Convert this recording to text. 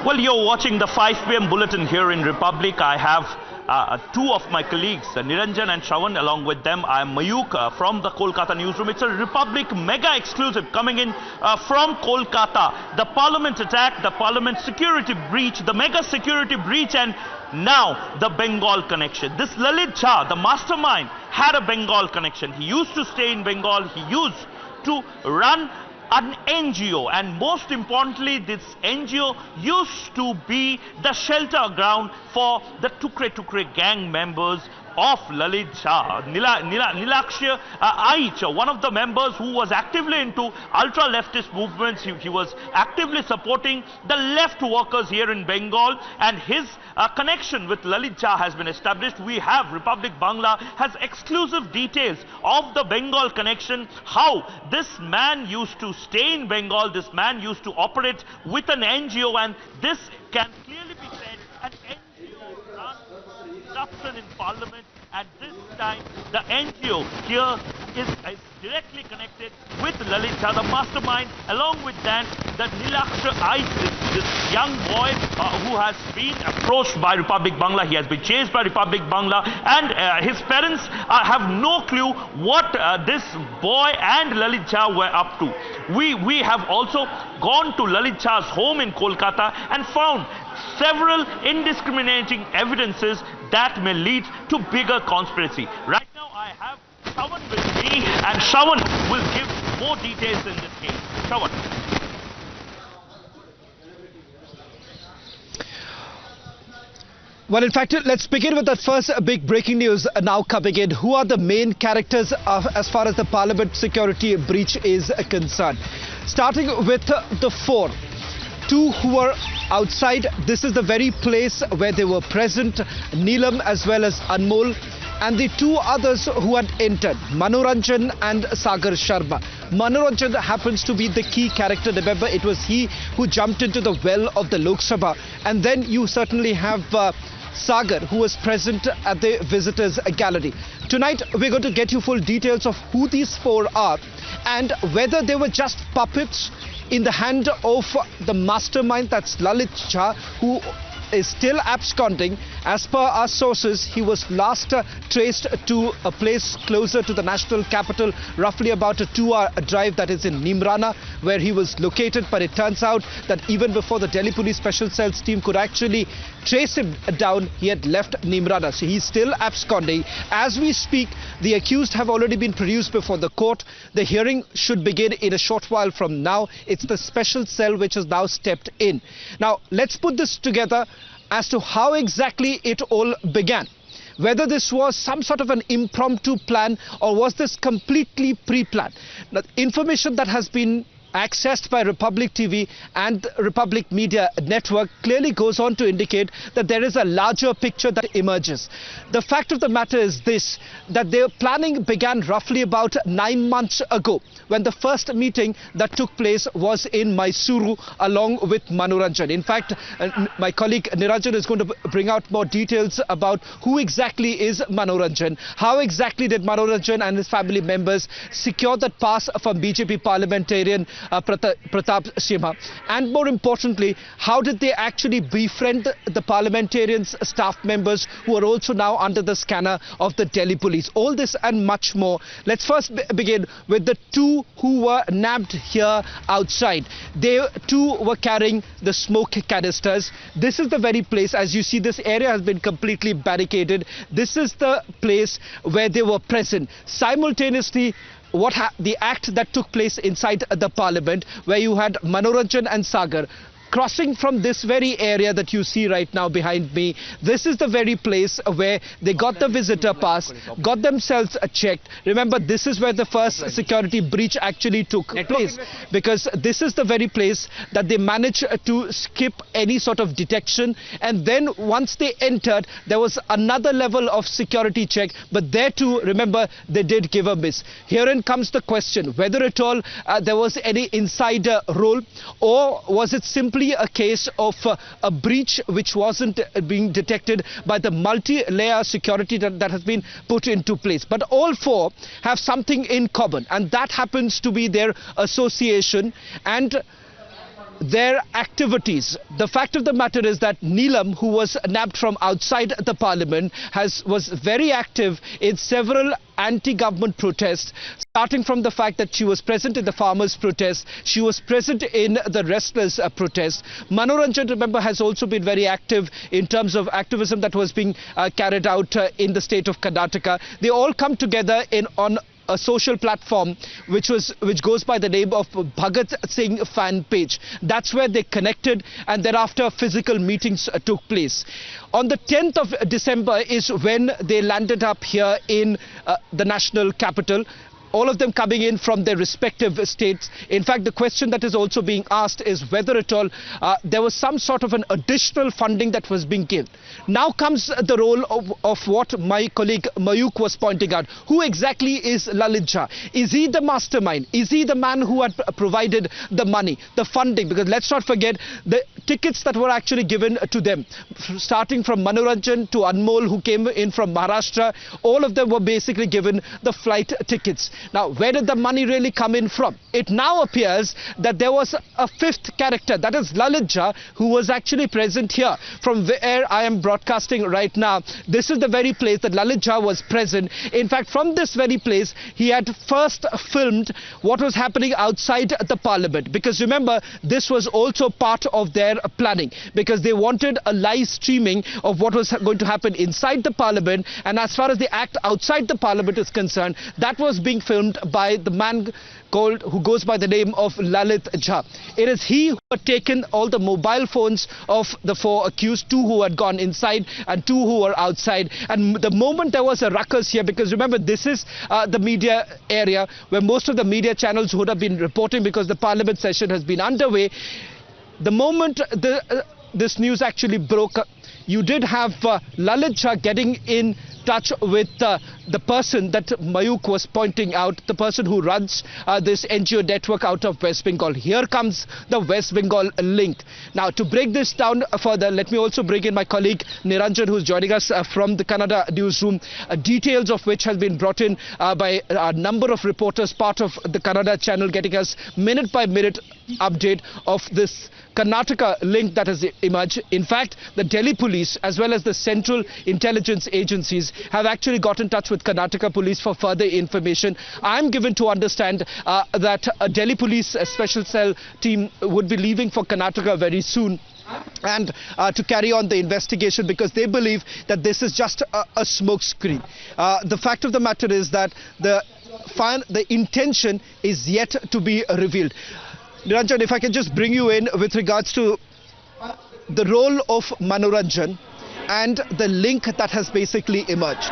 Well, you're watching the 5 p.m. bulletin here in Republic. I have two of my colleagues, Niranjan and Shravan. Along with them, I am Mayuk from the Kolkata newsroom. It's a Republic mega exclusive coming in from Kolkata. The parliament attack, the parliament security breach, the mega security breach, and now the Bengal connection. This Lalit Jha, the mastermind, had a Bengal connection. He used to stay in Bengal. He used to run an NGO, and most importantly, this NGO used to be the shelter ground for the Tukre gang members of Lalit Jha. Nilaksha Aich, one of the members who was actively into ultra-leftist movements. He was actively supporting the left workers here in Bengal, and his connection with Lalit Jha has been established. We have Republic Bangla has exclusive details of the Bengal connection, how this man used to stay in Bengal, this man used to operate with an NGO, and this can clearly be said an NGO run disruption in parliament. At this time, the NGO here is directly connected with Lalit Jha, the mastermind. Along with that, the Nilaksha Ait, this young boy who has been approached by Republic Bangla. He has been chased by Republic Bangla, and his parents have no clue what this boy and Lalit Jha were up to. We have also gone to Lalit Jha's home in Kolkata and found several indiscriminating evidences that may lead to bigger conspiracy. Right now I have Shravan with me, and Shravan will give more details in this case. Shravan. Well, in fact, let's begin with the first big breaking news now coming in. Who are the main characters as far as the parliament security breach is concerned? Starting with the four. Two who were outside. This is the very place where they were present, Neelam as well as Anmol, and the two others who had entered, Manoranjan and Sagar Sharma. Manoranjan happens to be the key character. Remember, it was he who jumped into the well of the Lok Sabha. And then you certainly have Sagar, who was present at the visitors gallery. Tonight we're going to get you full details of who these four are and whether they were just puppets in the hand of the mastermind, that's Lalit Jha, who is still absconding. As per our sources, he was last traced to a place closer to the national capital, roughly about a 2-hour drive, that is in Nimrana, where he was located. But it turns out that even before the Delhi Police Special Cells team could actually trace him down, he had left Nimrana. So he's still absconding. As we speak, the accused have already been produced before the court. The hearing should begin in a short while from now. It's the special cell which has now stepped in. Now, let's put this together as to how exactly it all began. Whether this was some sort of an impromptu plan or was this completely pre-planned. Now, information that has been accessed by Republic TV and Republic Media Network clearly goes on to indicate that there is a larger picture that emerges. The fact of the matter is this, that their planning began roughly about 9 months ago, when the first meeting that took place was in Mysuru along with Manoranjan. In fact, my colleague Niranjan is going to bring out more details about who exactly is Manoranjan, how exactly did Manoranjan and his family members secure that pass from BJP parliamentarian Pratap Simha, and more importantly, how did they actually befriend the parliamentarians' staff members who are also now under the scanner of the Delhi police. All this and much more. Let's first begin with the two who were nabbed here outside. They too were carrying the smoke canisters. This is the very place, as you see, this area has been completely barricaded. This is the place where they were present. Simultaneously, the act that took place inside the parliament, where you had Manoranjan and Sagar crossing from this very area that you see right now behind me. This is the very place where they got the visitor pass, got themselves checked. Remember, this is where the first security breach actually took place, because this is the very place that they managed to skip any sort of detection. And then once they entered, there was another level of security check, but there too, remember, they did give a miss. Herein comes the question, whether at all there was any insider role, or was it simply a case of a breach which wasn't being detected by the multi-layer security that has been put into place. But all four have something in common, and that happens to be their association and their activities. The fact of the matter is that Neelam, who was nabbed from outside the parliament, was very active in several anti-government protests, starting from the fact that she was present in the farmers' protest, she was present in the wrestlers' protest. Manoranjan, remember, has also been very active in terms of activism that was being carried out in the state of Karnataka. They all come together on a social platform which goes by the name of Bhagat Singh fan page. That's where they connected, and thereafter physical meetings took place. On the 10th of December is when they landed up here in the national capital, all of them coming in from their respective states. In fact, the question that is also being asked is whether at all there was some sort of an additional funding that was being given. Now comes the role of what my colleague Mayuk was pointing out. Who exactly is Lalit Jha? Is he the mastermind? Is he the man who had provided the money, the funding? Because let's not forget the tickets that were actually given to them, starting from Manoranjan to Anmol, who came in from Maharashtra. All of them were basically given the flight tickets. Now, where did the money really come in from? It now appears that there was a fifth character, that is Lalit Jha, who was actually present here. From where I am broadcasting right now, this is the very place that Lalit Jha was present. In fact, from this very place, he had first filmed what was happening outside the parliament. Because remember, this was also part of their planning, because they wanted a live streaming of what was going to happen inside the parliament. And as far as the act outside the parliament is concerned, that was being filmed by the man who goes by the name of Lalit Jha. It is he who had taken all the mobile phones of the four accused, two who had gone inside and two who were outside. And the moment there was a ruckus here, because remember, this is the media area where most of the media channels would have been reporting, because the parliament session has been underway. The moment this news actually broke, you did have Lalit Jha getting in touch with the person that Mayuk was pointing out, the person who runs this NGO network out of West Bengal. Here comes the West Bengal link. Now, to break this down further, let me also bring in my colleague Niranjan, who's joining us from the Kannada newsroom, details of which has been brought in by a number of reporters, part of the Kannada channel, getting us minute by minute update of this Karnataka link that has emerged. In fact, the Delhi police as well as the central intelligence agencies have actually got in touch with Karnataka police for further information. I'm given to understand that a Delhi police special cell team would be leaving for Karnataka very soon, and to carry on the investigation, because they believe that this is just a smoke screen. The fact of the matter is that the intention is yet to be revealed. Niranjan, if I can just bring you in with regards to the role of Manoranjan and the link that has basically emerged.